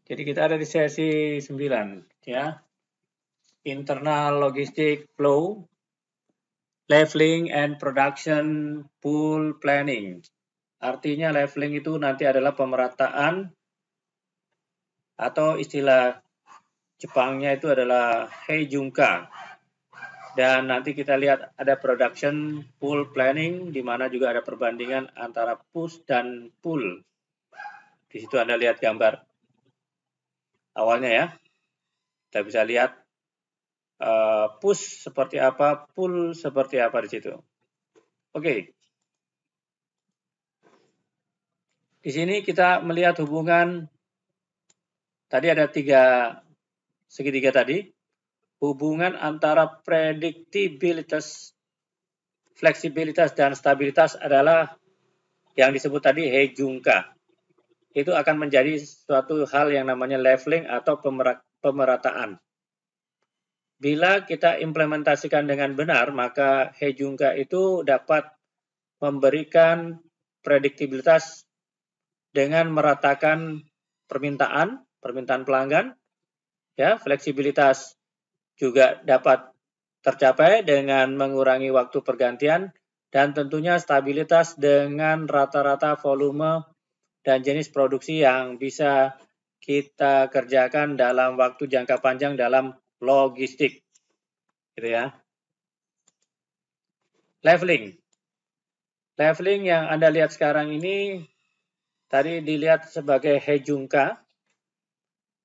Jadi kita ada di sesi 9 ya. Internal Logistic Flow, Leveling and Production Pool Planning. Artinya leveling itu nanti adalah pemerataan atau istilah Jepangnya itu adalah heijunka. Dan nanti kita lihat ada production pool planning di mana juga ada perbandingan antara push dan pull. Di situ Anda lihat gambar awalnya ya. Kita bisa lihat push seperti apa, pull seperti apa di situ. Oke. Di sini kita melihat hubungan tadi ada segitiga tadi. Hubungan antara predictabilitas, fleksibilitas, dan stabilitas adalah yang disebut tadi heijunka. Itu akan menjadi suatu hal yang namanya leveling atau pemerataan. Bila kita implementasikan dengan benar, maka heijunka itu dapat memberikan prediktibilitas dengan meratakan permintaan pelanggan, ya, fleksibilitas juga dapat tercapai dengan mengurangi waktu pergantian, dan tentunya stabilitas dengan rata-rata volume dan jenis produksi yang bisa kita kerjakan dalam waktu jangka panjang dalam logistik. Gitu ya. Leveling. Leveling yang Anda lihat sekarang ini tadi dilihat sebagai heijunka.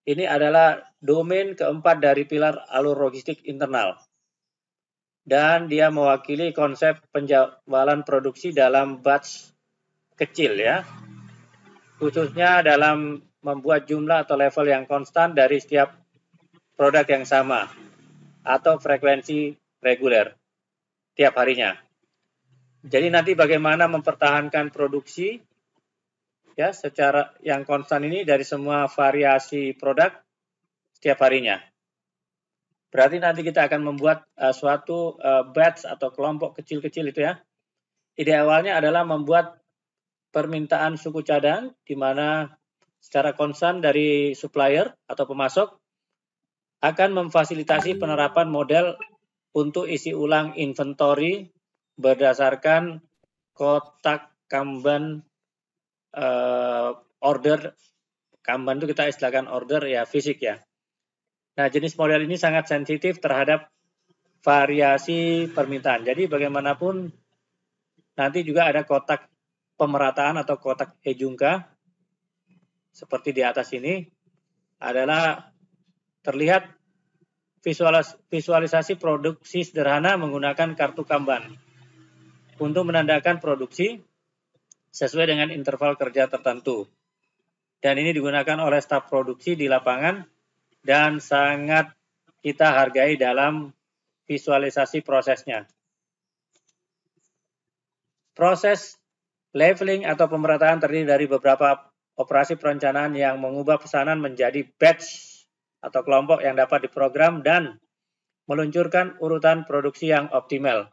Ini adalah domain keempat dari pilar alur logistik internal. Dan dia mewakili konsep penjualan produksi dalam batch kecil ya. Khususnya dalam membuat jumlah atau level yang konstan dari setiap produk yang sama atau frekuensi reguler tiap harinya. Jadi nanti bagaimana mempertahankan produksi ya secara yang konstan ini dari semua variasi produk setiap harinya. Berarti nanti kita akan membuat suatu batch atau kelompok kecil-kecil itu ya. Ide awalnya adalah membuat permintaan suku cadang di mana secara konstan dari supplier atau pemasok akan memfasilitasi penerapan model untuk isi ulang inventory berdasarkan kotak Kanban order. Kanban itu kita istilahkan order ya fisik ya. Nah, jenis model ini sangat sensitif terhadap variasi permintaan. Jadi bagaimanapun nanti juga ada kotak pemerataan atau kotak heijunka seperti di atas ini adalah terlihat visualisasi produksi sederhana menggunakan kartu Kanban untuk menandakan produksi sesuai dengan interval kerja tertentu. Dan ini digunakan oleh staf produksi di lapangan dan sangat kita hargai dalam visualisasi prosesnya. Proses leveling atau pemerataan terdiri dari beberapa operasi perencanaan yang mengubah pesanan menjadi batch atau kelompok yang dapat diprogram dan meluncurkan urutan produksi yang optimal,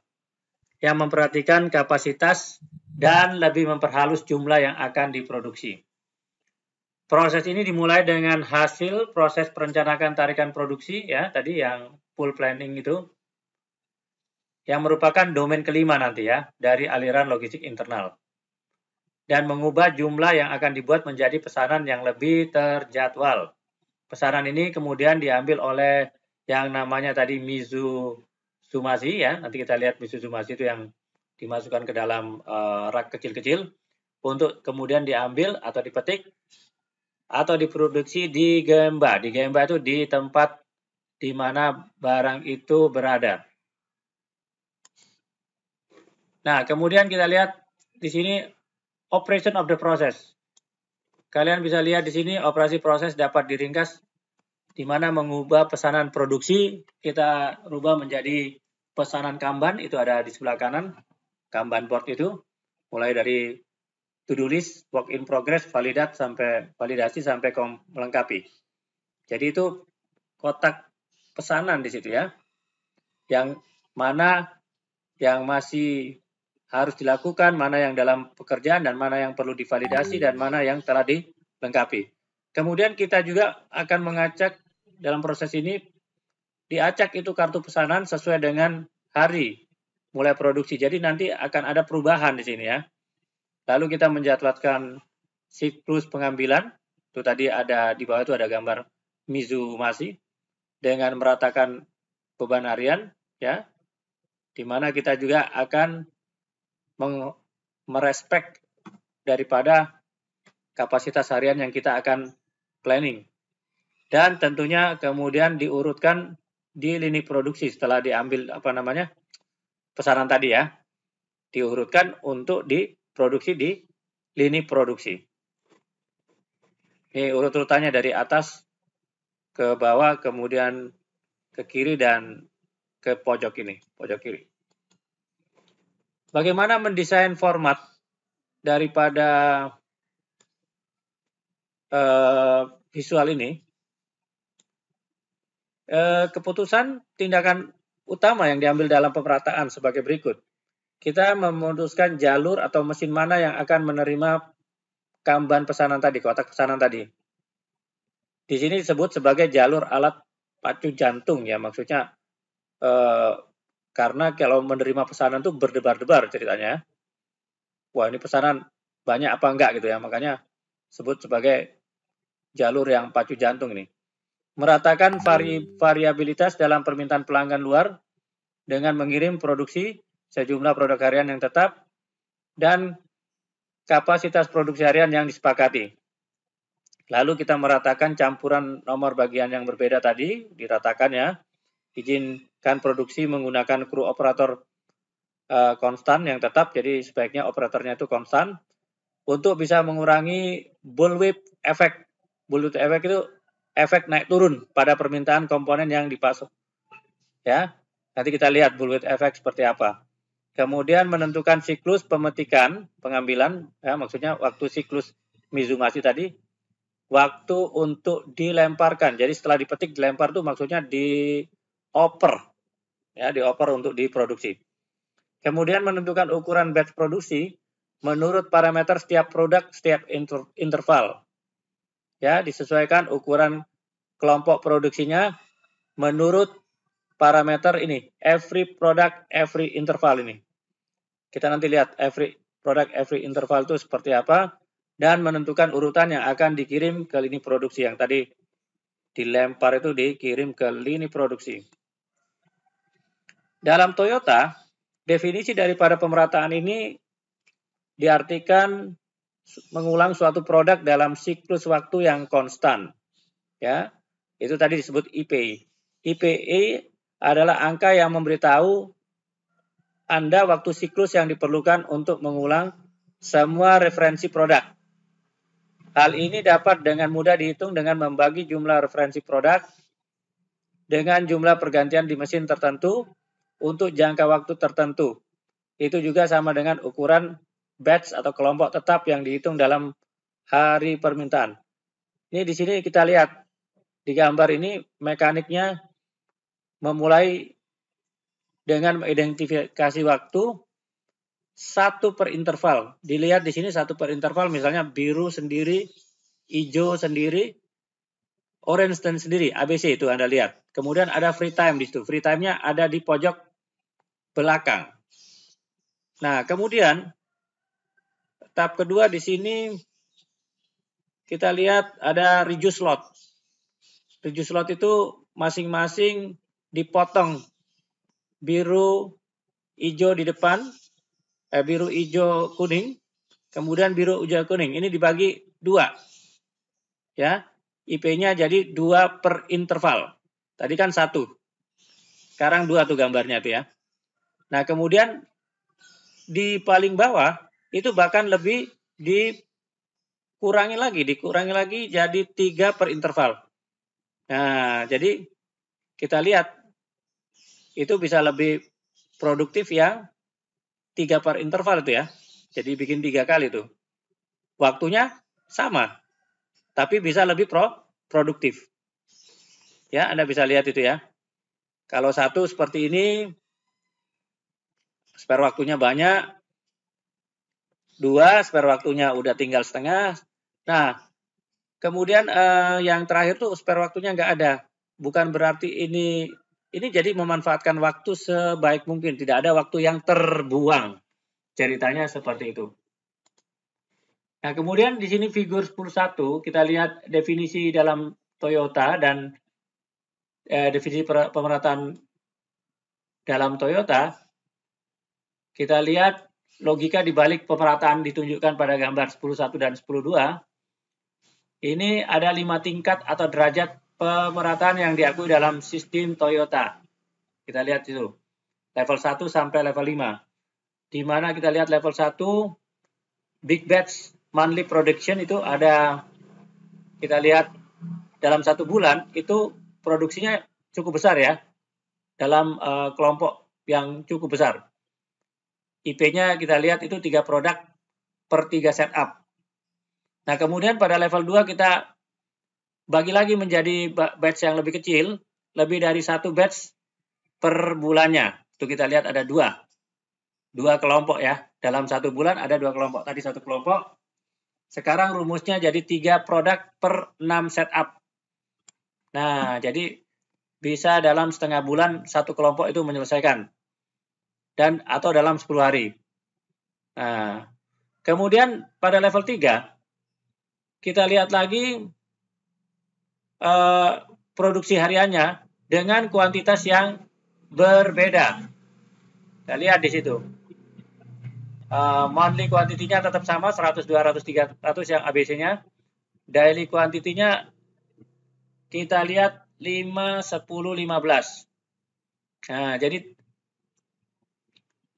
yang memperhatikan kapasitas dan lebih memperhalus jumlah yang akan diproduksi. Proses ini dimulai dengan hasil proses perencanaan tarikan produksi ya tadi yang pool planning itu yang merupakan domain kelima nanti ya dari aliran logistik internal dan mengubah jumlah yang akan dibuat menjadi pesanan yang lebih terjadwal. Pesanan ini kemudian diambil oleh yang namanya tadi Mizutsumashi ya. Nanti kita lihat Mizutsumashi itu yang dimasukkan ke dalam rak kecil-kecil untuk kemudian diambil atau dipetik atau diproduksi di Gemba. Di Gemba itu di tempat di mana barang itu berada. Nah, kemudian kita lihat di sini operation of the process. Kalian bisa lihat di sini operasi proses dapat diringkas di mana mengubah pesanan produksi kita rubah menjadi pesanan Kanban, itu ada di sebelah kanan. Kanban board itu mulai dari to-do list, work in progress, validasi sampai melengkapi. Jadi itu kotak pesanan di situ ya. Yang mana yang masih harus dilakukan, mana yang dalam pekerjaan dan mana yang perlu divalidasi dan mana yang telah dilengkapi. Kemudian kita juga akan mengacak dalam proses ini, diacak itu kartu pesanan sesuai dengan hari mulai produksi. Jadi nanti akan ada perubahan di sini ya. Lalu kita menjadwalkan siklus pengambilan. Itu tadi ada di bawah itu ada gambar Mizumasi dengan meratakan beban harian ya. Di mana kita juga akan merespek daripada kapasitas harian yang kita akan planning. Dan tentunya kemudian diurutkan di lini produksi setelah diambil pesanan tadi ya. Diurutkan untuk diproduksi di lini produksi. Ini urut-urutannya dari atas ke bawah, kemudian ke kiri dan ke pojok ini, pojok kiri. Bagaimana mendesain format daripada visual ini? Keputusan tindakan utama yang diambil dalam pemerataan sebagai berikut. Kita memutuskan jalur atau mesin mana yang akan menerima kamban pesanan tadi, kotak pesanan tadi. Di sini disebut sebagai jalur alat pacu jantung ya, maksudnya karena kalau menerima pesanan itu berdebar-debar ceritanya. Wah, ini pesanan banyak apa enggak gitu ya, makanya sebut sebagai jalur yang pacu jantung ini. Meratakan variabilitas dalam permintaan pelanggan luar dengan mengirim produksi sejumlah produk harian yang tetap dan kapasitas produksi harian yang disepakati. Lalu kita meratakan campuran nomor bagian yang berbeda tadi, diratakan ya. Izinkan produksi menggunakan kru operator konstan yang tetap, jadi sebaiknya operatornya itu konstan untuk bisa mengurangi bullwhip effect. Bullwhip effect itu efek naik turun pada permintaan komponen yang dipasok. Ya, nanti kita lihat bullwhip effect seperti apa. Kemudian menentukan siklus pemetikan pengambilan, ya maksudnya waktu siklus Mizumasi tadi, waktu untuk dilemparkan. Jadi setelah dipetik dilempar itu maksudnya dioper, ya dioper untuk diproduksi. Kemudian menentukan ukuran batch produksi menurut parameter setiap produk setiap interval. Ya, disesuaikan ukuran kelompok produksinya menurut parameter ini, every product every interval ini. Kita nanti lihat every product every interval itu seperti apa dan menentukan urutan yang akan dikirim ke lini produksi. Yang tadi dilempar itu dikirim ke lini produksi. Dalam Toyota, definisi daripada pemerataan ini diartikan mengulang suatu produk dalam siklus waktu yang konstan. Ya, itu tadi disebut IPI. IPI adalah angka yang memberitahu Anda waktu siklus yang diperlukan untuk mengulang semua referensi produk. Hal ini dapat dengan mudah dihitung dengan membagi jumlah referensi produk dengan jumlah pergantian di mesin tertentu untuk jangka waktu tertentu. Itu juga sama dengan ukuran batch atau kelompok tetap yang dihitung dalam hari permintaan. Ini di sini kita lihat di gambar ini mekaniknya memulai dengan mengidentifikasi waktu satu per interval. Dilihat di sini satu per interval, misalnya biru sendiri, hijau sendiri, orange dan sendiri, ABC itu Anda lihat. Kemudian ada free time di situ. Free time-nya ada di pojok belakang. Nah, kemudian tahap kedua di sini kita lihat ada reduce lot. Reduce lot itu masing-masing dipotong biru, hijau di depan, biru, hijau, kuning, kemudian biru, hijau, kuning. Ini dibagi 2. Ya, IP-nya jadi 2 per interval. Tadi kan 1. Sekarang 2 tuh gambarnya tuh ya. Nah, kemudian di paling bawah itu bahkan lebih dikurangi lagi jadi 3 per interval. Nah, jadi kita lihat itu bisa lebih produktif yang 3 per interval itu ya. Jadi bikin 3 kali tuh. Waktunya sama, tapi bisa lebih produktif. Ya, Anda bisa lihat itu ya. Kalau 1 seperti ini, spare waktunya banyak. 2, spare waktunya udah tinggal setengah. Nah, Kemudian yang terakhir tuh spare waktunya nggak ada. Bukan berarti ini jadi memanfaatkan waktu sebaik mungkin. Tidak ada waktu yang terbuang. Ceritanya seperti itu. Nah, kemudian di sini figur 10.1 kita lihat definisi dalam Toyota dan definisi pemerataan dalam Toyota. Kita lihat logika di balik pemerataan ditunjukkan pada gambar 10.1 dan 10.2. Ini ada 5 tingkat atau derajat pemerataan yang diakui dalam sistem Toyota. Kita lihat itu. Level 1 sampai level 5. Di mana kita lihat level 1, big batch monthly production itu ada, kita lihat dalam 1 bulan itu produksinya cukup besar ya. Dalam kelompok yang cukup besar. IP-nya kita lihat itu 3 produk per 3 setup. Nah, kemudian pada level 2 kita bagi lagi menjadi batch yang lebih kecil, lebih dari 1 batch per bulannya. Itu kita lihat ada 2 kelompok ya. Dalam 1 bulan ada 2 kelompok. Tadi 1 kelompok. Sekarang rumusnya jadi 3 produk per 6 setup. Nah, jadi bisa dalam setengah bulan 1 kelompok itu menyelesaikan. Dan atau dalam 10 hari. Nah, kemudian pada level 3 kita lihat lagi produksi hariannya dengan kuantitas yang berbeda. Kita lihat di situ. Monthly quantity-nya tetap sama 100, 200, 300 yang ABC-nya. Daily quantity-nya kita lihat 5, 10, 15. Nah, jadi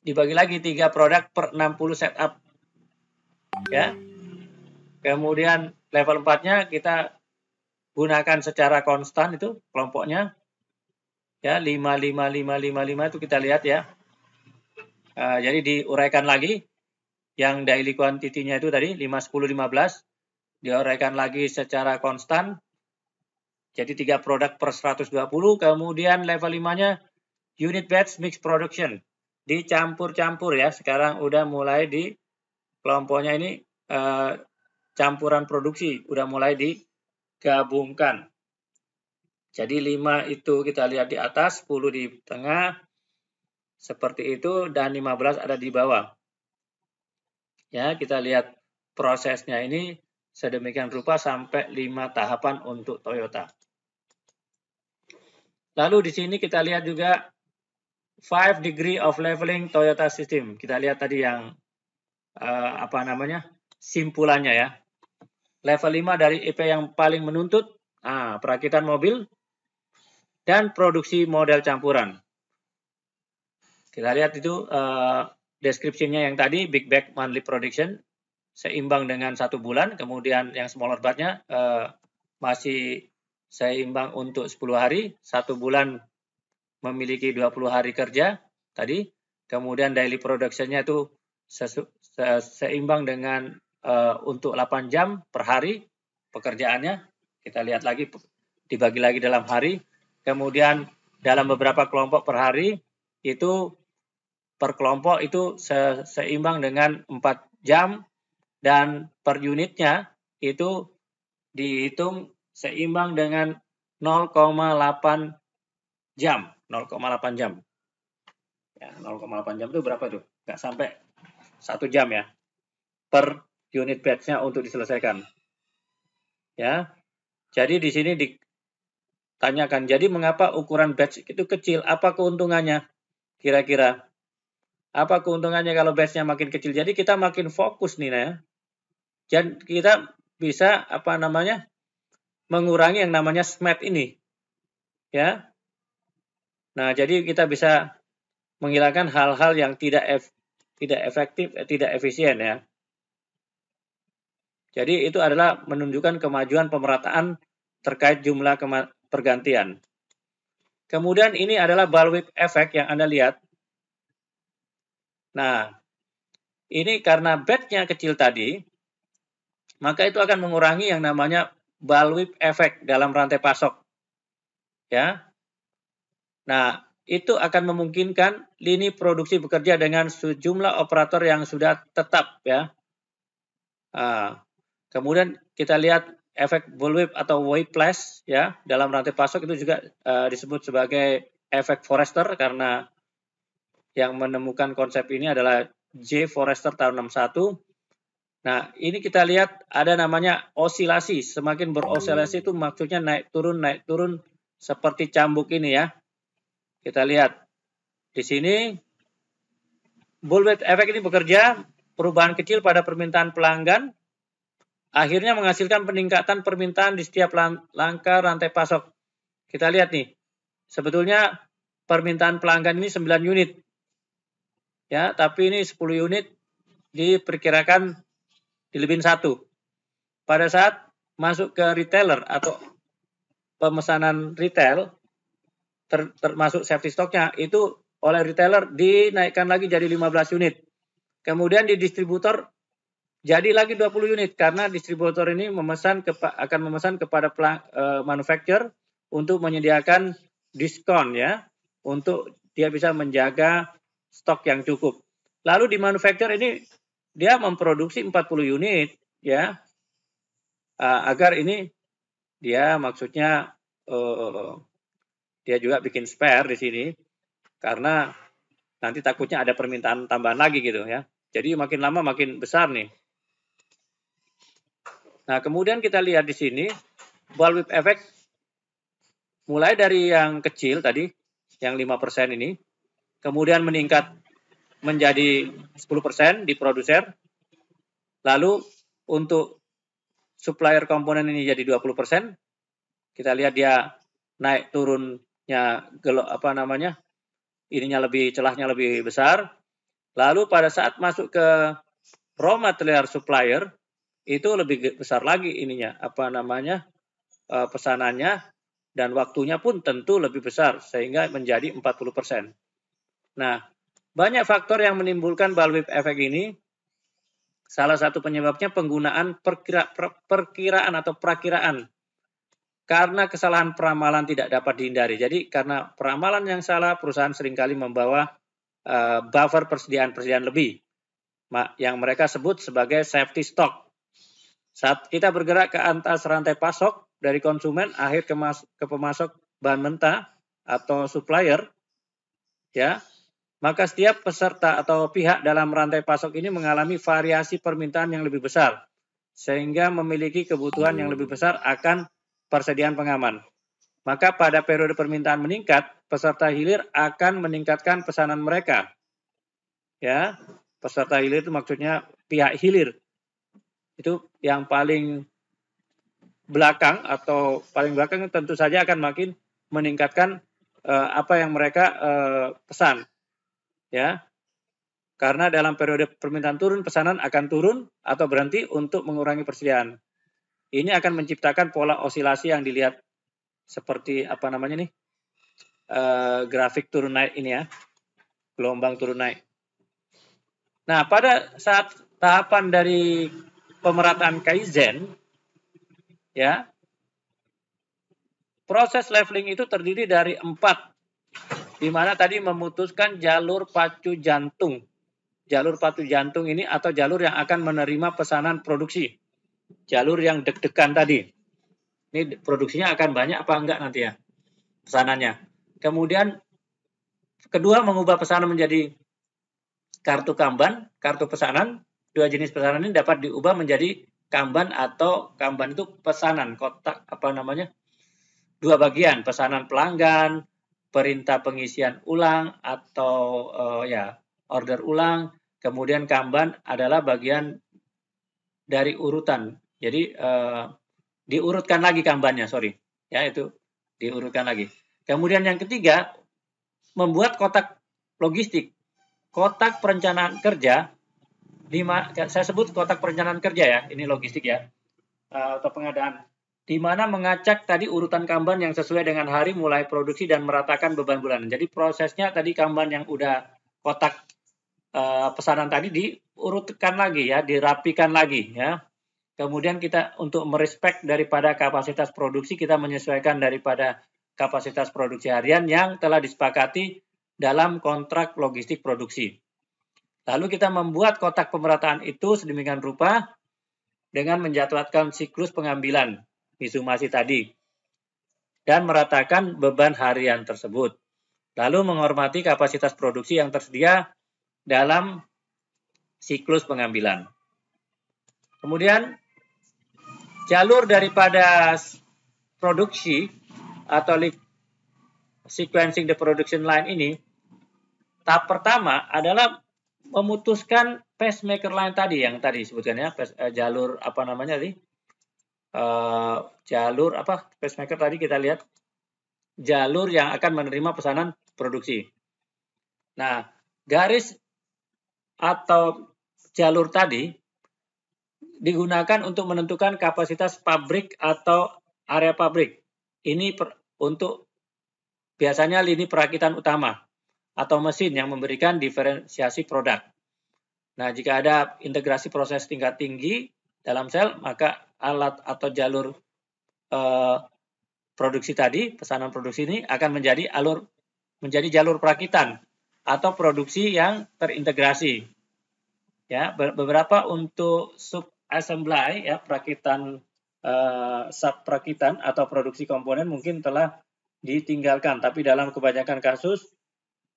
dibagi lagi 3 produk per 60 setup. Ya. Kemudian level 4-nya kita gunakan secara konstan itu kelompoknya. Ya, 5, 5, 5, 5, 5 itu kita lihat ya. Jadi diuraikan lagi. Yang daily quantity-nya itu tadi 5, 10, 15. Diuraikan lagi secara konstan. Jadi 3 produk per 120. Kemudian level 5-nya unit batch mix production. Dicampur-campur ya. Sekarang udah mulai di kelompoknya ini campuran produksi. Udah mulai digabungkan. Jadi 5 itu kita lihat di atas, 10 di tengah. Seperti itu dan 15 ada di bawah. Ya, kita lihat prosesnya ini sedemikian rupa sampai 5 tahapan untuk Toyota. Lalu di sini kita lihat juga 5 degree of leveling Toyota system. Kita lihat tadi yang simpulannya ya. Level 5 dari IP yang paling menuntut, perakitan mobil dan produksi model campuran. Kita lihat itu deskripsinya yang tadi, big batch monthly production, seimbang dengan 1 bulan. Kemudian yang smaller batch-nya masih seimbang untuk 10 hari. 1 bulan memiliki 20 hari kerja tadi. Kemudian daily production-nya itu seimbang dengan untuk 8 jam per hari pekerjaannya. Kita lihat lagi, dibagi lagi dalam hari. Kemudian dalam beberapa kelompok per hari, itu per kelompok itu seimbang dengan 4 jam. Dan per unitnya itu dihitung seimbang dengan 0,8 jam. 0,8 jam. Ya, 0,8 jam itu berapa tuh? Nggak sampai 1 jam ya. Per unit batch-nya untuk diselesaikan. Ya. Jadi di sini ditanyakan, jadi mengapa ukuran batch itu kecil? Apa keuntungannya? Kira-kira. Apa keuntungannya kalau batch-nya makin kecil? Jadi kita makin fokus nih ya. Dan kita bisa mengurangi yang namanya SMAT ini. Ya. Nah, jadi kita bisa menghilangkan hal-hal yang tidak efektif, tidak efisien ya. Jadi itu adalah menunjukkan kemajuan pemerataan terkait jumlah pergantian. Kemudian ini adalah bullwhip effect yang Anda lihat. Nah, ini karena batch-nya kecil tadi, maka itu akan mengurangi yang namanya bullwhip effect dalam rantai pasok. Ya. Nah, itu akan memungkinkan lini produksi bekerja dengan sejumlah operator yang sudah tetap ya. Kemudian kita lihat efek bullwhip atau whiplash ya dalam rantai pasok itu juga disebut sebagai efek Forrester, karena yang menemukan konsep ini adalah J. Forrester tahun 61. Nah, ini kita lihat ada namanya osilasi. Semakin berosilasi itu maksudnya naik turun seperti cambuk ini ya. Kita lihat di sini bullwhip efek ini bekerja, perubahan kecil pada permintaan pelanggan akhirnya menghasilkan peningkatan permintaan di setiap langkah rantai pasok. Kita lihat nih, sebetulnya permintaan pelanggan ini 9 unit. Ya, tapi ini 10 unit diperkirakan dilebihin 1. Pada saat masuk ke retailer atau pemesanan retail, termasuk safety stocknya, itu oleh retailer dinaikkan lagi jadi 15 unit. Kemudian di distributor jadi lagi 20 unit, karena distributor ini akan memesan kepada manufacturer untuk menyediakan diskon ya, untuk dia bisa menjaga stok yang cukup. Lalu di manufacturer ini dia memproduksi 40 unit ya, agar ini dia maksudnya dia juga bikin spare di sini, karena nanti takutnya ada permintaan tambahan lagi gitu ya. Jadi makin lama makin besar nih. Nah, kemudian kita lihat di sini bullwhip effect mulai dari yang kecil tadi, yang 5% ini, kemudian meningkat menjadi 10% di produser. Lalu untuk supplier komponen ini jadi 20%. Kita lihat dia naik turunnya celahnya lebih besar. Lalu pada saat masuk ke raw material supplier itu lebih besar lagi pesanannya, dan waktunya pun tentu lebih besar sehingga menjadi 40%. Nah, banyak faktor yang menimbulkan bullwhip effect ini. Salah satu penyebabnya penggunaan perkiraan atau prakiraan. Karena kesalahan peramalan tidak dapat dihindari. Jadi karena peramalan yang salah, perusahaan seringkali membawa buffer persediaan lebih, yang mereka sebut sebagai safety stock. Saat kita bergerak ke atas rantai pasok dari konsumen akhir ke pemasok bahan mentah atau supplier, ya, maka setiap peserta atau pihak dalam rantai pasok ini mengalami variasi permintaan yang lebih besar, sehingga memiliki kebutuhan yang lebih besar akan persediaan pengaman. Maka pada periode permintaan meningkat, peserta hilir akan meningkatkan pesanan mereka. Ya, peserta hilir itu maksudnya pihak hilir. Itu yang paling belakang tentu saja akan makin meningkatkan apa yang mereka pesan. Ya, karena dalam periode permintaan turun, pesanan akan turun atau berhenti untuk mengurangi persediaan. Ini akan menciptakan pola osilasi yang dilihat seperti grafik turun naik ini ya, gelombang turun naik. Nah, pada saat tahapan dari pemerataan Kaizen, ya, proses leveling itu terdiri dari 4. Di mana tadi memutuskan jalur pacu jantung. Jalur pacu jantung ini atau jalur yang akan menerima pesanan produksi. Jalur yang deg-degan tadi. Ini produksinya akan banyak apa enggak nanti ya pesanannya. Kemudian kedua, mengubah pesanan menjadi kartu Kanban, kartu pesanan. 2 jenis pesanan ini dapat diubah menjadi Kanban, atau Kanban itu pesanan kotak 2 bagian, pesanan pelanggan, perintah pengisian ulang atau order ulang. Kemudian Kanban adalah bagian dari urutan. Jadi diurutkan lagi Kanbannya, ya, itu diurutkan lagi. Kemudian yang ketiga, membuat kotak logistik, kotak perencanaan kerja. Saya sebut kotak perencanaan kerja ya, ini logistik ya, atau pengadaan, di mana mengacak tadi urutan Kanban yang sesuai dengan hari mulai produksi dan meratakan beban bulanan. Jadi prosesnya tadi Kanban yang udah kotak pesanan tadi diurutkan lagi ya, dirapikan lagi ya. Kemudian kita untuk merespek daripada kapasitas produksi, kita menyesuaikan daripada kapasitas produksi harian yang telah disepakati dalam kontrak logistik produksi. Lalu kita membuat kotak pemerataan itu sedemikian rupa dengan menjadwalkan siklus pengambilan Mitsumasi tadi dan meratakan beban harian tersebut. Lalu menghormati kapasitas produksi yang tersedia dalam siklus pengambilan. Kemudian jalur daripada produksi atau sequencing the production line ini, tahap pertama adalah memutuskan pacemaker line tadi yang tadi disebutkan ya, jalur apa namanya tadi? Jalur apa pacemaker tadi kita lihat jalur yang akan menerima pesanan produksi. Nah, garis atau jalur tadi digunakan untuk menentukan kapasitas pabrik atau area pabrik. Ini untuk biasanya lini perakitan utama atau mesin yang memberikan diferensiasi produk. Nah, jika ada integrasi proses tingkat tinggi dalam sel, maka alat atau jalur produksi tadi, pesanan produksi ini akan menjadi jalur perakitan atau produksi yang terintegrasi. Ya, beberapa untuk sub assembly ya, perakitan sub perakitan atau produksi komponen mungkin telah ditinggalkan, tapi dalam kebanyakan kasus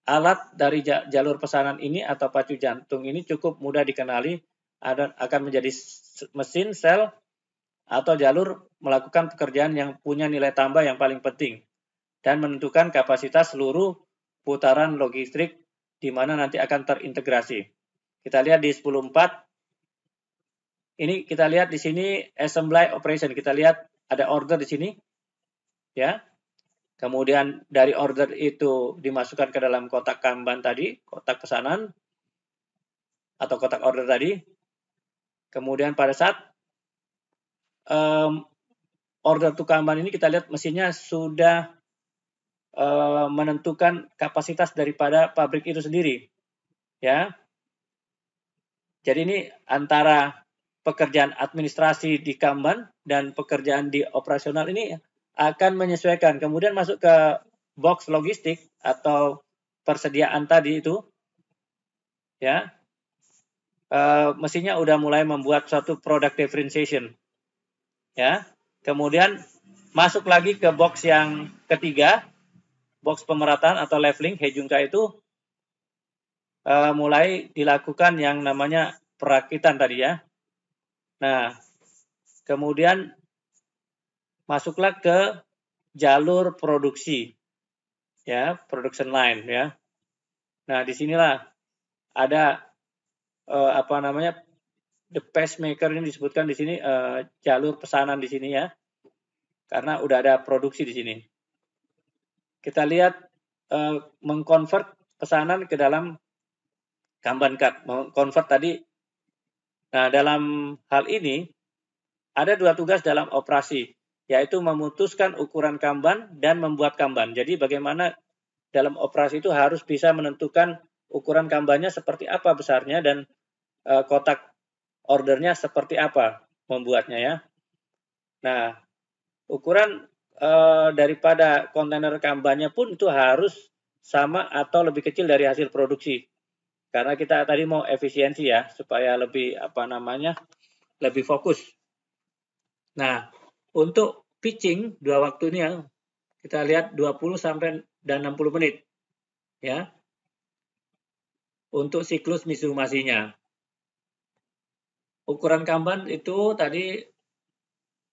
alat dari jalur pesanan ini atau pacu jantung ini cukup mudah dikenali, akan menjadi mesin, sel, atau jalur melakukan pekerjaan yang punya nilai tambah yang paling penting dan menentukan kapasitas seluruh putaran logistik di mana nanti akan terintegrasi. Kita lihat di 10.4. Ini kita lihat di sini assembly operation. Kita lihat ada order di sini. Ya. Kemudian dari order itu dimasukkan ke dalam kotak Kanban tadi, kotak pesanan atau kotak order tadi. Kemudian pada saat order to Kanban ini kita lihat mesinnya sudah menentukan kapasitas daripada pabrik itu sendiri. Ya. Jadi ini antara pekerjaan administrasi di Kanban dan pekerjaan di operasional ini akan menyesuaikan. Kemudian masuk ke box logistik atau persediaan tadi itu, ya, mesinnya udah mulai membuat suatu product differentiation, ya. Kemudian masuk lagi ke box yang ketiga, box pemerataan atau leveling Heijunka itu mulai dilakukan yang namanya perakitan tadi ya. Nah, kemudian masuklah ke jalur produksi, ya, production line, ya. Nah, disinilah ada the pacemaker ini disebutkan di sini jalur pesanan di sini ya, karena udah ada produksi di sini. Kita lihat mengkonvert pesanan ke dalam Kanban card, mengkonvert tadi. Nah, dalam hal ini ada dua tugas dalam operasi, yaitu memutuskan ukuran Kanban dan membuat Kanban. Jadi bagaimana dalam operasi itu harus bisa menentukan ukuran Kanbannya seperti apa besarnya dan kotak ordernya seperti apa membuatnya ya. Nah, ukuran daripada kontainer Kanbannya pun itu harus sama atau lebih kecil dari hasil produksi. Karena kita tadi mau efisiensi ya, supaya lebih lebih fokus. Nah, untuk pitching dua waktu ini ya, kita lihat 20 sampai dan 60 menit. Ya. Untuk siklus Mitsumasinya. Ukuran Kanban itu tadi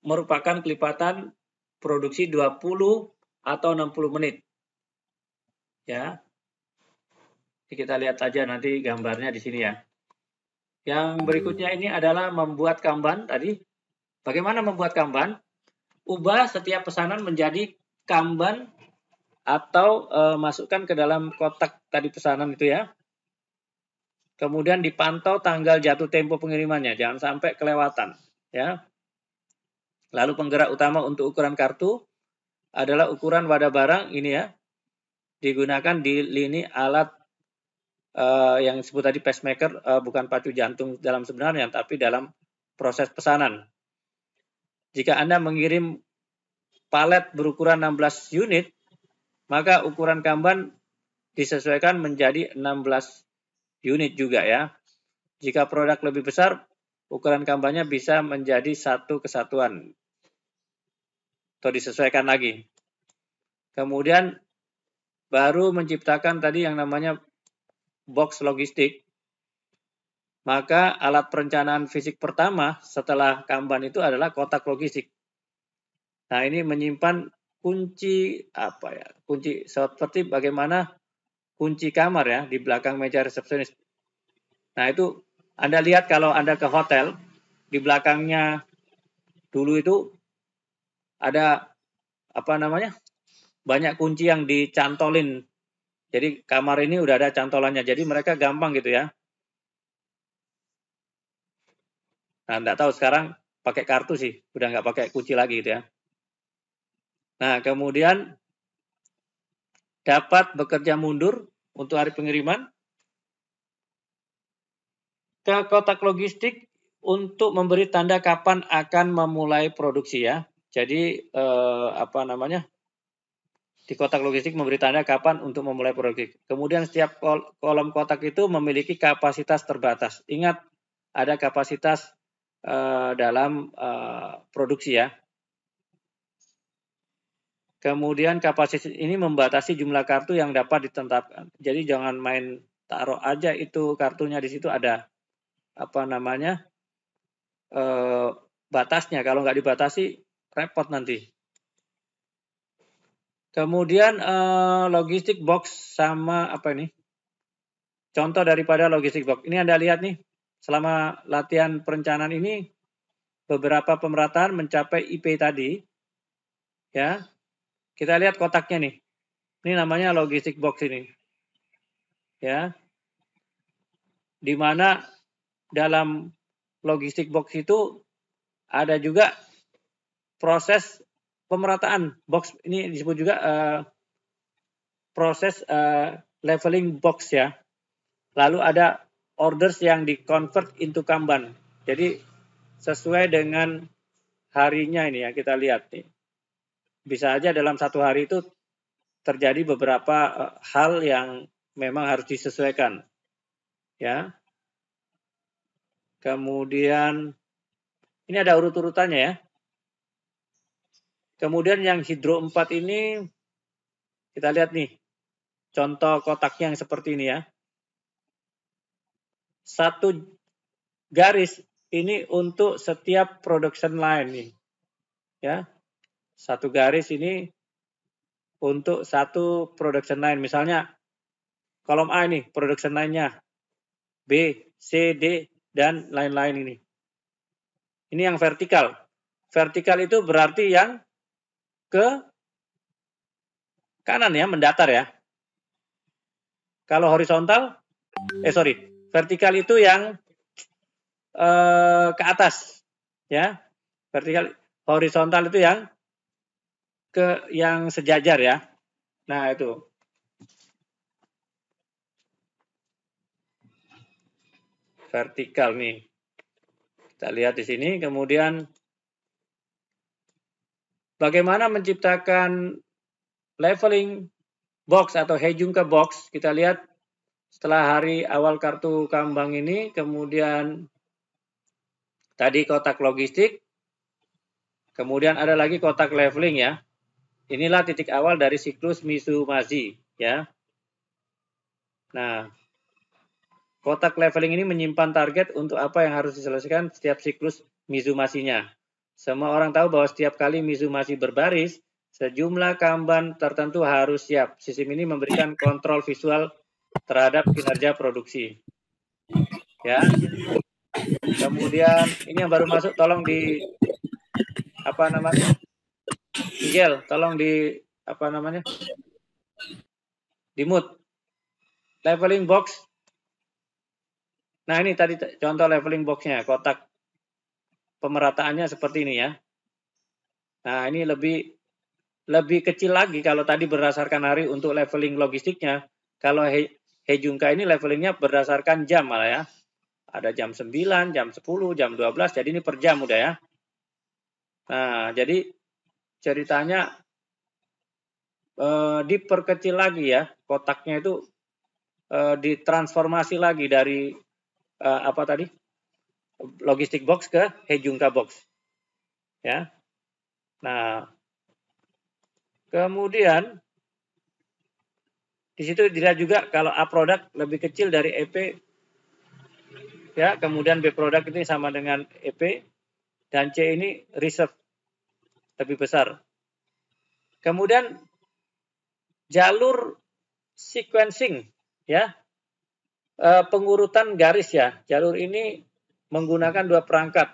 merupakan kelipatan produksi 20 atau 60 menit. Ya. Kita lihat saja nanti gambarnya di sini ya. Yang berikutnya ini adalah membuat Kanban tadi. Bagaimana membuat Kanban? Ubah setiap pesanan menjadi Kanban atau masukkan ke dalam kotak tadi pesanan itu ya. Kemudian dipantau tanggal jatuh tempo pengirimannya, jangan sampai kelewatan ya. Lalu penggerak utama untuk ukuran kartu adalah ukuran wadah barang ini ya. Digunakan di lini alat yang disebut tadi pacemaker, bukan pacu jantung dalam sebenarnya, tapi dalam proses pesanan. Jika Anda mengirim palet berukuran 16 unit, maka ukuran Kanban disesuaikan menjadi 16 unit juga ya. Jika produk lebih besar, ukuran kambannya bisa menjadi satu kesatuan atau disesuaikan lagi. Kemudian baru menciptakan tadi yang namanya box logistik. Maka alat perencanaan fisik pertama setelah Kanban itu adalah kotak logistik. Nah, ini menyimpan kunci apa ya? Kunci seperti bagaimana kunci kamar ya di belakang meja resepsionis. Nah, itu Anda lihat kalau Anda ke hotel, di belakangnya dulu itu ada apa namanya? Banyak kunci yang dicantolin. Jadi kamar ini udah ada cantolannya. Jadi mereka gampang gitu ya. Nah, enggak tahu sekarang pakai kartu sih, udah nggak pakai kunci lagi gitu ya. Nah, kemudian dapat bekerja mundur untuk hari pengiriman ke kotak logistik untuk memberi tanda kapan akan memulai produksi ya. Jadi apa namanya? Di kotak logistik memberi tanda kapan untuk memulai produksi. Kemudian setiap kolom kotak itu memiliki kapasitas terbatas. Ingat, ada kapasitas dalam produksi ya. Kemudian kapasitas ini membatasi jumlah kartu yang dapat ditetapkan. Jadi jangan main taruh aja itu kartunya di situ ada apa namanya batasnya. Kalau nggak dibatasi repot nanti. Kemudian logistik box sama apa ini? Contoh daripada logistik box. Ini Anda lihat nih, selama latihan perencanaan ini beberapa pemerataan mencapai IP tadi. Ya. Kita lihat kotaknya nih. Ini namanya logistik box ini. Ya. Di mana dalam logistik box itu ada juga proses pemerataan box. Ini disebut juga proses leveling box ya. Lalu ada orders yang di-convert into Kanban. Jadi sesuai dengan harinya ini ya, kita lihat nih. Bisa aja dalam satu hari itu terjadi beberapa hal yang memang harus disesuaikan. Ya. Kemudian ini ada urut-urutannya ya. Kemudian yang hidro 4 ini kita lihat nih. Contoh kotaknya yang seperti ini ya. Satu garis ini untuk setiap production line nih. Ya. Satu garis ini untuk satu production line. Misalnya kolom A ini production line-nya. B, C, D, dan lain-lain ini. Ini yang vertikal. Vertikal itu berarti yang ke kanan ya, mendatar ya. Kalau horizontal, vertikal itu yang ke atas, ya. Vertikal, horizontal itu yang sejajar ya. Nah itu. Vertikal nih. Kita lihat di sini. Kemudian bagaimana menciptakan leveling box atau Heijunka box. Kita lihat setelah hari awal kartu Kanban ini, kemudian tadi kotak logistik, kemudian ada lagi kotak leveling ya. Inilah titik awal dari siklus Mitsumashi ya. Nah, kotak leveling ini menyimpan target untuk apa yang harus diselesaikan setiap siklus Mitsumashi-nya. Semua orang tahu bahwa setiap kali Mitsumashi berbaris, sejumlah Kanban tertentu harus siap. Sistem ini memberikan kontrol visual terhadap kinerja produksi. Ya. Kemudian ini yang baru masuk tolong di apa namanya? Miguel, tolong di apa namanya? Di mute. Leveling box. Nah, ini tadi contoh leveling box-nya, kotak pemerataannya seperti ini ya. Nah, ini lebih kecil lagi kalau tadi berdasarkan hari untuk leveling logistiknya. Kalau Heijunka ini levelingnya berdasarkan jam malah ya. Ada jam 9, jam 10, jam 12, jadi ini per jam udah ya. Nah, jadi ceritanya diperkecil lagi ya, kotaknya itu ditransformasi lagi dari apa tadi? logistik box ke Hejunka box. Ya. Nah, kemudian di situ dilihat juga kalau A product lebih kecil dari EP, ya, kemudian B product ini sama dengan EP, dan C ini reserve lebih besar. Kemudian jalur sequencing, ya, pengurutan garis ya. Jalur ini menggunakan dua perangkat,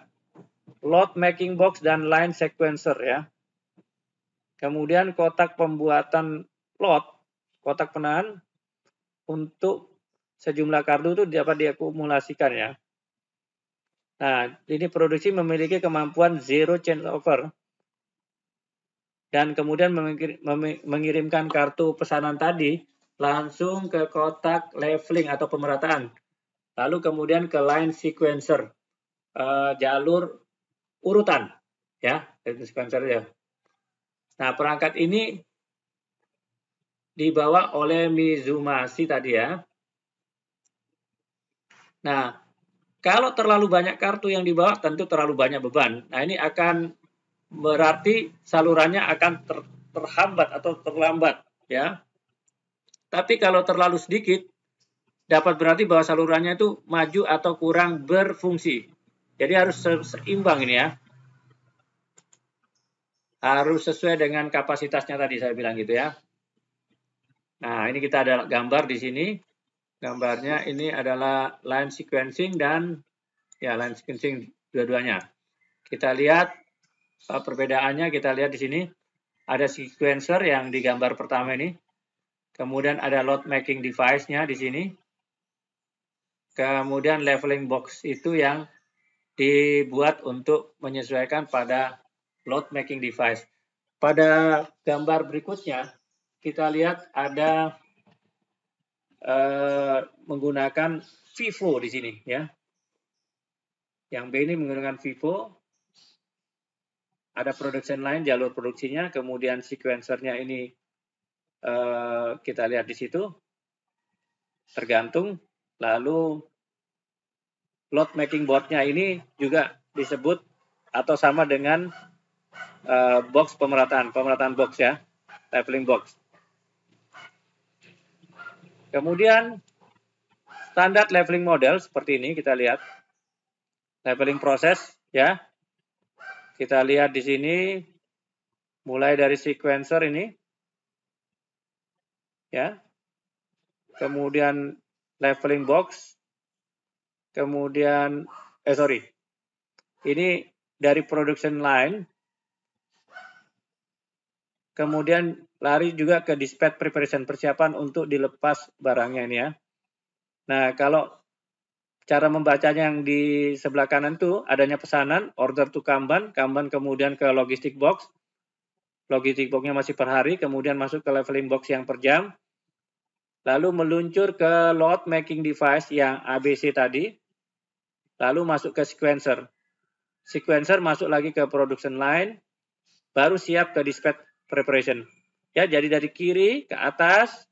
load making box dan line sequencer ya. Kemudian kotak pembuatan load, kotak penahan untuk sejumlah kartu itu dapat diakumulasikan ya. Nah, ini produksi memiliki kemampuan zero changeover dan kemudian mengirimkan kartu pesanan tadi langsung ke kotak leveling atau pemerataan. Lalu kemudian ke line sequencer, jalur urutan ya, sequencer ya. Nah, perangkat ini dibawa oleh Mizumasi tadi ya. Nah, kalau terlalu banyak kartu yang dibawa tentu terlalu banyak beban. Nah, ini akan berarti salurannya akan terhambat atau terlambat ya. Tapi kalau terlalu sedikit dapat berarti bahwa salurannya itu maju atau kurang berfungsi. Jadi harus seimbang ini ya. Harus sesuai dengan kapasitasnya tadi saya bilang gitu ya. Nah, ini kita ada gambar di sini. Gambarnya ini adalah line sequencing dan ya line sequencing dua-duanya. Kita lihat perbedaannya, kita lihat di sini ada sequencer yang di gambar pertama ini. Kemudian ada load making device-nya di sini. Kemudian leveling box itu yang dibuat untuk menyesuaikan pada load making device. Pada gambar berikutnya kita lihat ada menggunakan FIFO di sini ya. Yang B ini menggunakan FIFO. Ada production line, jalur produksinya, kemudian sequencernya ini kita lihat di situ tergantung. Lalu load making board-nya ini juga disebut atau sama dengan box pemerataan box ya, leveling box. Kemudian standar leveling model seperti ini kita lihat. Leveling proses ya. Kita lihat di sini mulai dari sequencer ini ya. Kemudian leveling box. Kemudian ini dari production line. Kemudian lari juga ke dispatch preparation, persiapan untuk dilepas barangnya ini ya. Nah, kalau cara membacanya yang di sebelah kanan itu adanya pesanan, order to Kanban, Kanban kemudian ke logistik box. Logistik boxnya masih per hari, kemudian masuk ke leveling box yang per jam. Lalu meluncur ke load making device yang ABC tadi. Lalu masuk ke sequencer. Sequencer masuk lagi ke production line, baru siap ke dispatch preparation. Ya, jadi dari kiri ke atas,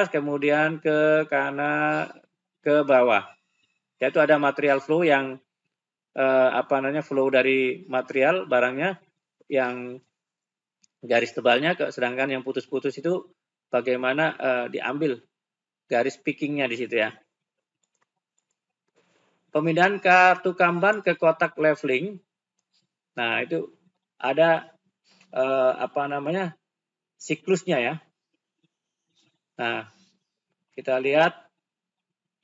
kemudian ke kanan, ke bawah. Yaitu ada material flow yang flow dari material barangnya yang garis tebalnya, sedangkan yang putus-putus itu bagaimana diambil garis pickingnya di situ ya. Pemindahan kartu Kanban ke kotak leveling. Nah, itu ada siklusnya ya. Nah, kita lihat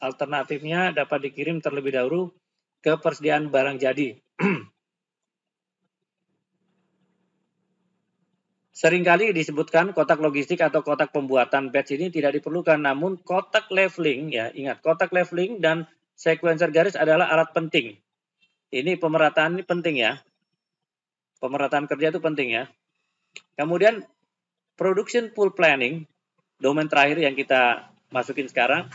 alternatifnya dapat dikirim terlebih dahulu ke persediaan barang jadi. Seringkali disebutkan kotak logistik atau kotak pembuatan batch ini tidak diperlukan, namun kotak leveling ya, ingat kotak leveling dan sequencer garis adalah alat penting. Ini pemerataan ini penting ya. Pemerataan kerja itu penting ya. Kemudian production pool planning, domain terakhir yang kita masukin sekarang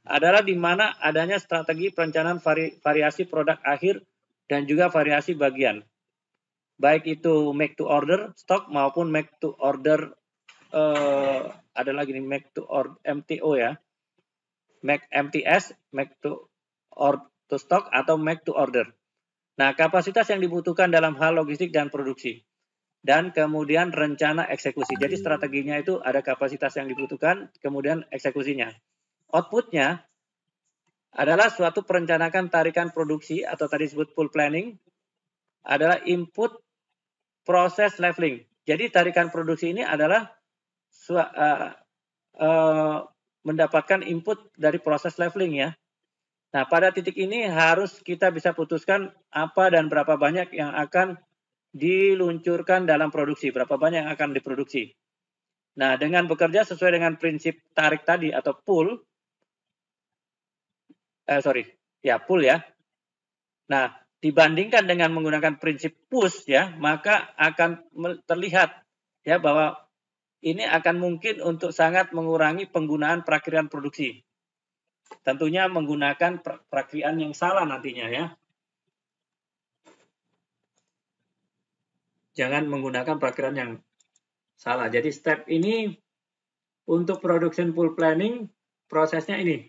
adalah di mana adanya strategi perencanaan variasi produk akhir dan juga variasi bagian. Baik itu make to order stock maupun make to order ada lagi nih make to order MTO ya. Make MTS, make to to stock atau make to order. Nah, kapasitas yang dibutuhkan dalam hal logistik dan produksi. Dan kemudian rencana eksekusi. Jadi strateginya itu ada kapasitas yang dibutuhkan, kemudian eksekusinya. Outputnya adalah suatu perencanaan tarikan produksi atau tadi disebut full planning, adalah input proses leveling. Jadi tarikan produksi ini adalah mendapatkan input dari proses leveling ya. Nah, pada titik ini harus kita bisa putuskan apa dan berapa banyak yang akan diluncurkan dalam produksi, berapa banyak yang akan diproduksi. Nah, dengan bekerja sesuai dengan prinsip tarik tadi atau pull, pull ya. Nah, dibandingkan dengan menggunakan prinsip push ya, maka akan terlihat ya bahwa ini akan mungkin untuk sangat mengurangi penggunaan perakiraan produksi. Tentunya menggunakan perakiraan yang salah nantinya ya. Jangan menggunakan perakiraan yang salah. Jadi step ini untuk production full planning prosesnya ini.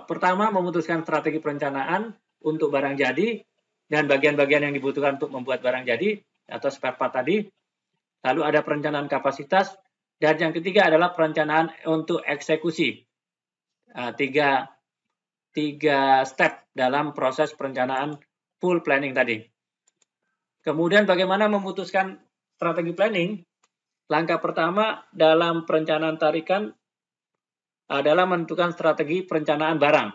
Pertama memutuskan strategi perencanaan untuk barang jadi dan bagian-bagian yang dibutuhkan untuk membuat barang jadi atau spare part tadi. Lalu ada perencanaan kapasitas dan yang ketiga adalah perencanaan untuk eksekusi. Tiga step dalam proses perencanaan full planning tadi. Kemudian bagaimana memutuskan strategi planning? Langkah pertama dalam perencanaan tarikan adalah menentukan strategi perencanaan barang.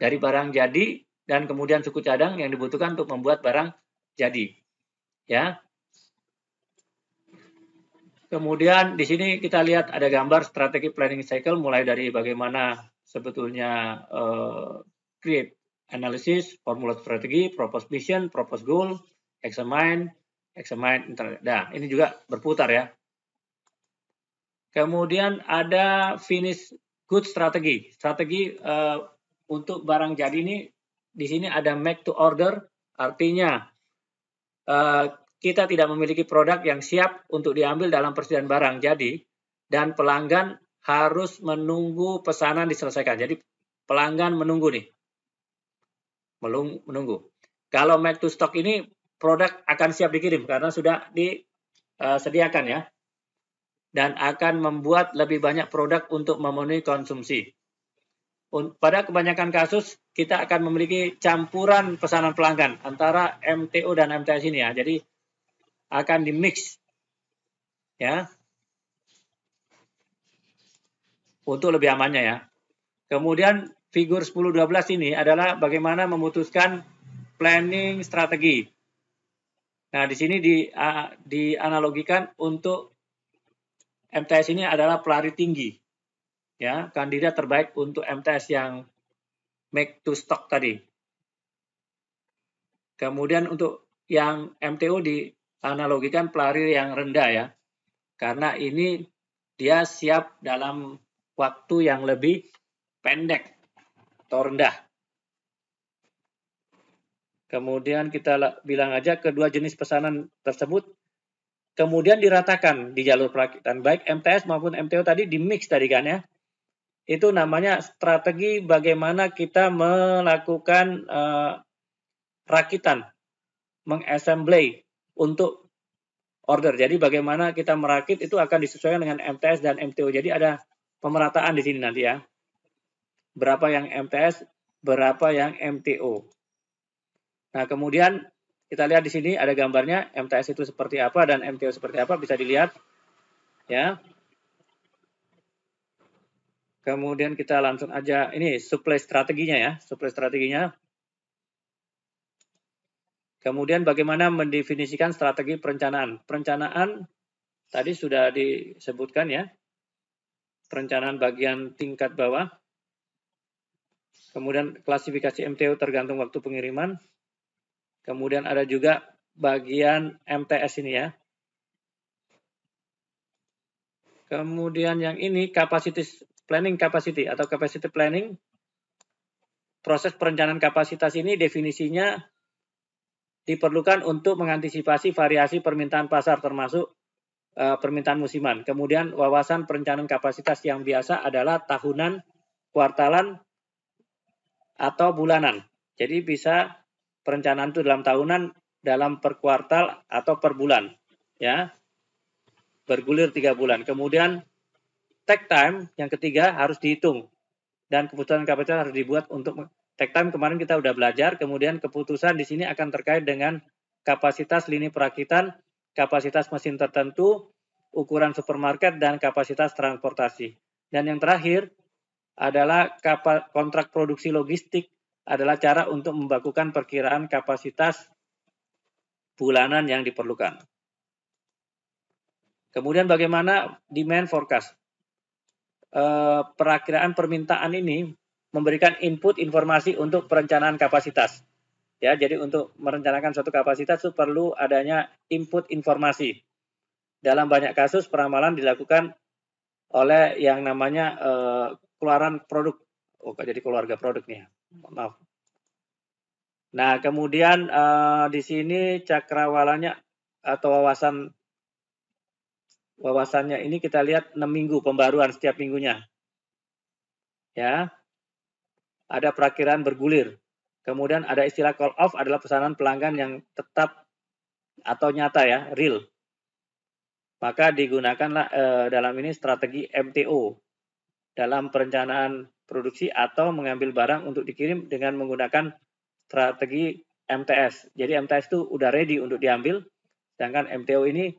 Dari barang jadi dan kemudian suku cadang yang dibutuhkan untuk membuat barang jadi. Ya. Kemudian di sini kita lihat ada gambar strategi planning cycle mulai dari bagaimana sebetulnya create analysis, formula strategi, propose mission, propose goal, examine, nah ini juga berputar ya. Kemudian ada finish good strategi. Strategi untuk barang jadi ini di sini ada make to order, artinya kita tidak memiliki produk yang siap untuk diambil dalam persediaan barang jadi dan pelanggan harus menunggu pesanan diselesaikan. Jadi pelanggan menunggu nih. Menunggu. Kalau make to stock ini produk akan siap dikirim karena sudah disediakan ya. Dan akan membuat lebih banyak produk untuk memenuhi konsumsi. Pada kebanyakan kasus kita akan memiliki campuran pesanan pelanggan antara MTO dan MTS ini ya. Jadi akan di-mix ya. Untuk lebih amannya ya. Kemudian figur 10-12 ini adalah bagaimana memutuskan planning strategi. Nah, di sini dianalogikan untuk MTS ini adalah pelari tinggi. Ya, kandidat terbaik untuk MTS yang make to stock tadi. Kemudian untuk yang MTO dianalogikan pelari yang rendah ya. Karena ini dia siap dalam waktu yang lebih pendek atau rendah. Kemudian kita bilang aja kedua jenis pesanan tersebut kemudian diratakan di jalur perakitan. Baik MTS maupun MTO tadi di-mix tadi kan ya. Itu namanya strategi bagaimana kita melakukan rakitan, mengassembly untuk order. Jadi bagaimana kita merakit itu akan disesuaikan dengan MTS dan MTO. Jadi ada pemerataan di sini nanti ya. Berapa yang MTS, berapa yang MTO. Nah, kemudian kita lihat di sini ada gambarnya MTS itu seperti apa dan MTO seperti apa, bisa dilihat ya. Kemudian kita langsung aja ini supply strateginya ya, supply strateginya. Kemudian bagaimana mendefinisikan strategi perencanaan. Perencanaan tadi sudah disebutkan ya. Perencanaan bagian tingkat bawah. Kemudian klasifikasi MTO tergantung waktu pengiriman. Kemudian ada juga bagian MTS ini ya. Kemudian yang ini planning capacity atau capacity planning. Proses perencanaan kapasitas ini definisinya diperlukan untuk mengantisipasi variasi permintaan pasar termasuk permintaan musiman. Kemudian wawasan perencanaan kapasitas yang biasa adalah tahunan, kuartalan, atau bulanan. Jadi bisa perencanaan itu dalam tahunan, dalam per kuartal atau per bulan, ya, bergulir 3 bulan. Kemudian take time yang ketiga harus dihitung dan keputusan kapasitas harus dibuat untuk take time. Kemarin kita udah belajar. Kemudian keputusan di sini akan terkait dengan kapasitas lini perakitan, kapasitas mesin tertentu, ukuran supermarket, dan kapasitas transportasi. Dan yang terakhir adalah kontrak produksi logistik, adalah cara untuk membakukan perkiraan kapasitas bulanan yang diperlukan. Kemudian bagaimana demand forecast? Perakiraan permintaan ini memberikan input informasi untuk perencanaan kapasitas. Ya, jadi untuk merencanakan suatu kapasitas itu perlu adanya input informasi. Dalam banyak kasus peramalan dilakukan oleh yang namanya keluaran produk. Oh, jadi keluarga produk nih. Maaf. Nah, kemudian di sini cakrawalanya atau wawasannya ini kita lihat 6 minggu pembaruan setiap minggunya. Ya. Ada perakiraan bergulir. Kemudian ada istilah call off, adalah pesanan pelanggan yang tetap atau nyata, ya, real. Maka digunakanlah dalam ini strategi MTO dalam perencanaan produksi atau mengambil barang untuk dikirim dengan menggunakan strategi MTS. Jadi MTS itu udah ready untuk diambil, sedangkan MTO ini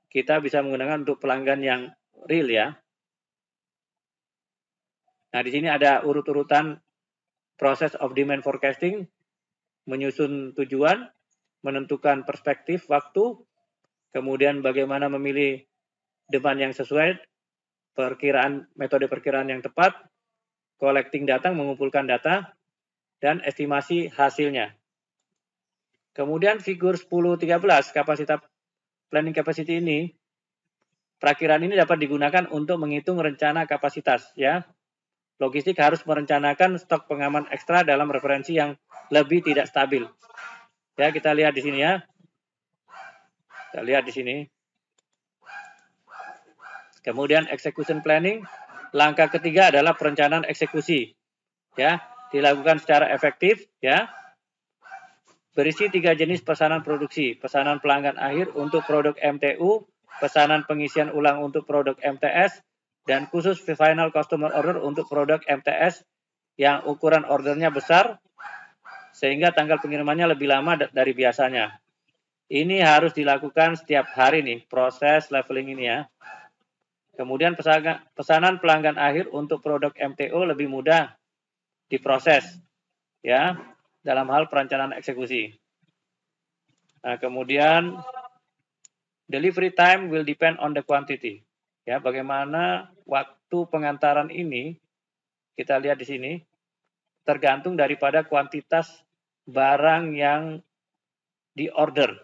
kita bisa menggunakan untuk pelanggan yang real, ya. Nah, di sini ada urut-urutan proses of demand forecasting, menyusun tujuan, menentukan perspektif waktu, kemudian bagaimana memilih demand yang sesuai, metode perkiraan yang tepat, collecting data, mengumpulkan data, dan estimasi hasilnya. Kemudian figur 10-13, kapasitas planning capacity ini, perakiraan ini dapat digunakan untuk menghitung rencana kapasitas, ya. Logistik harus merencanakan stok pengaman ekstra dalam referensi yang lebih tidak stabil. Ya, kita lihat di sini, ya. Kita lihat di sini. Kemudian execution planning, langkah ketiga adalah perencanaan eksekusi. Ya, dilakukan secara efektif, ya. Berisi 3 jenis pesanan produksi, pesanan pelanggan akhir untuk produk MTU, pesanan pengisian ulang untuk produk MTS, dan khusus final customer order untuk produk MTS yang ukuran ordernya besar sehingga tanggal pengirimannya lebih lama dari biasanya. Ini harus dilakukan setiap hari nih, proses leveling ini, ya. Kemudian pesanan pelanggan akhir untuk produk MTO lebih mudah diproses, ya, dalam hal perencanaan eksekusi. Nah, kemudian delivery time will depend on the quantity. Ya, bagaimana waktu pengantaran ini, kita lihat di sini, tergantung daripada kuantitas barang yang diorder.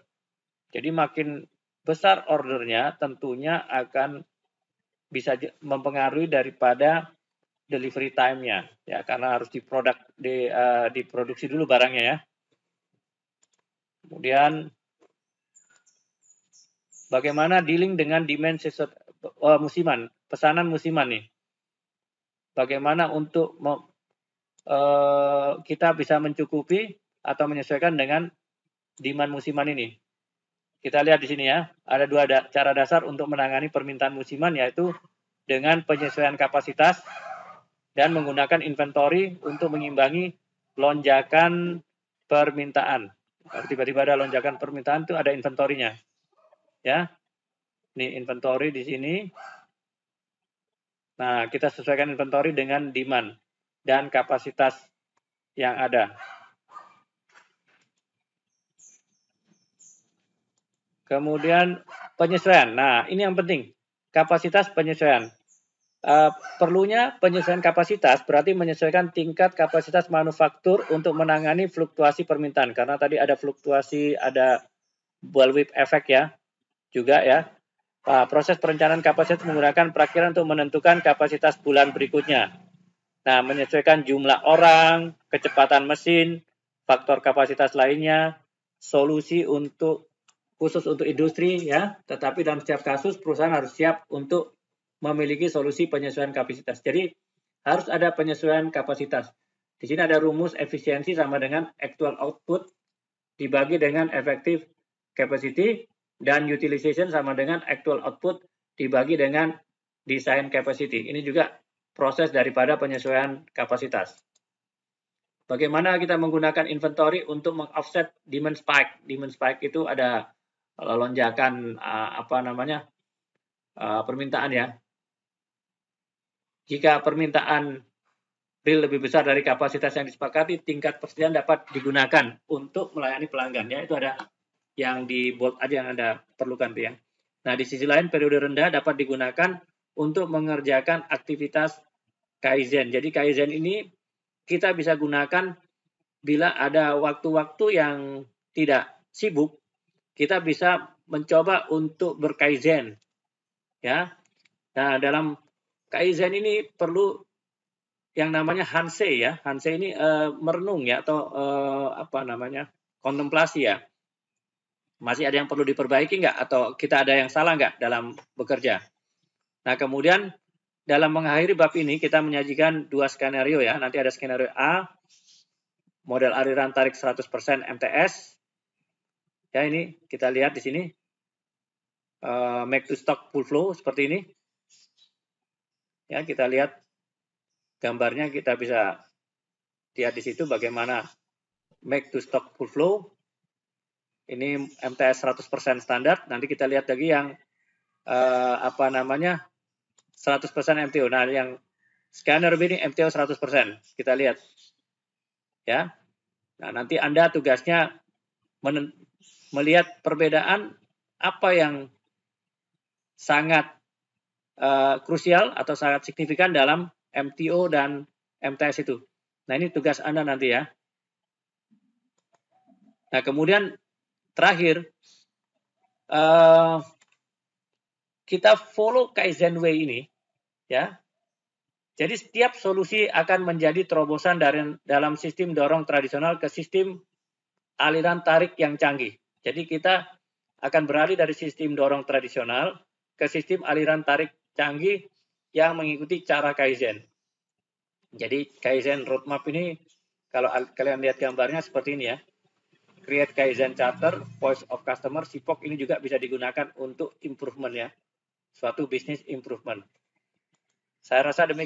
Jadi makin besar ordernya, tentunya akan bisa mempengaruhi daripada delivery time-nya, ya, karena harus diproduksi dulu barangnya, ya. Kemudian bagaimana dealing dengan demand musiman, pesanan musiman nih. Bagaimana untuk kita bisa mencukupi atau menyesuaikan dengan demand musiman ini. Kita lihat di sini, ya, ada 2 cara dasar untuk menangani permintaan musiman, yaitu dengan penyesuaian kapasitas dan menggunakan inventory untuk mengimbangi lonjakan permintaan. Kalau tiba-tiba ada lonjakan permintaan, itu ada inventorinya, ya. Ini inventory di sini. Nah, kita sesuaikan inventory dengan demand dan kapasitas yang ada. Kemudian penyesuaian. Nah, ini yang penting. Kapasitas penyesuaian. Perlunya penyesuaian kapasitas berarti menyesuaikan tingkat kapasitas manufaktur untuk menangani fluktuasi permintaan. Karena tadi ada fluktuasi, ada bullwhip effect, ya, juga, ya. Proses perencanaan kapasitas menggunakan perakiraan untuk menentukan kapasitas bulan berikutnya. Nah, menyesuaikan jumlah orang, kecepatan mesin, faktor kapasitas lainnya, solusi khusus untuk industri, ya. Tetapi dalam setiap kasus perusahaan harus siap untuk memiliki solusi penyesuaian kapasitas. Jadi harus ada penyesuaian kapasitas. Di sini ada rumus efisiensi sama dengan actual output dibagi dengan effective capacity, dan utilization sama dengan actual output dibagi dengan design capacity. Ini juga proses daripada penyesuaian kapasitas. Bagaimana kita menggunakan inventory untuk meng-offset demand spike? Demand spike itu ada lonjakan permintaan ya. Jika permintaan real lebih besar dari kapasitas yang disepakati, tingkat persediaan dapat digunakan untuk melayani pelanggan. Ya, itu ada yang di bold aja yang Anda perlukan tuh ya. Nah, di sisi lain periode rendah dapat digunakan untuk mengerjakan aktivitas Kaizen. Jadi Kaizen ini kita bisa gunakan bila ada waktu-waktu yang tidak sibuk, kita bisa mencoba untuk berkaizen. Ya. Nah, dalam Kaizen ini perlu yang namanya Hansei ya. Hansei ini merenung ya atau kontemplasi ya. Masih ada yang perlu diperbaiki nggak? Atau kita ada yang salah nggak dalam bekerja? Nah, kemudian dalam mengakhiri bab ini kita menyajikan dua skenario ya. Nanti ada skenario A, model aliran tarik 100% MTS. Ya, ini kita lihat di sini. Make to stock full flow seperti ini. Ya, kita lihat gambarnya, kita bisa lihat di situ bagaimana make to stock full flow. Ini MTS 100% standar. Nanti kita lihat lagi yang 100% MTO. Nah, yang scanner ini MTO 100%. Kita lihat. Ya. Nah, nanti Anda tugasnya melihat perbedaan apa yang sangat krusial atau sangat signifikan dalam MTO dan MTS itu. Nah, ini tugas Anda nanti ya. Nah, kemudian terakhir, kita follow Kaizen Way ini, ya. Jadi setiap solusi akan menjadi terobosan dalam sistem dorong tradisional ke sistem aliran tarik yang canggih. Jadi kita akan beralih dari sistem dorong tradisional ke sistem aliran tarik canggih yang mengikuti cara Kaizen. Jadi Kaizen roadmap ini, kalau kalian lihat gambarnya seperti ini ya. Create Kaizen Charter, Voice of Customer, SIPOC ini juga bisa digunakan untuk improvement ya. Suatu business improvement. Saya rasa demikian.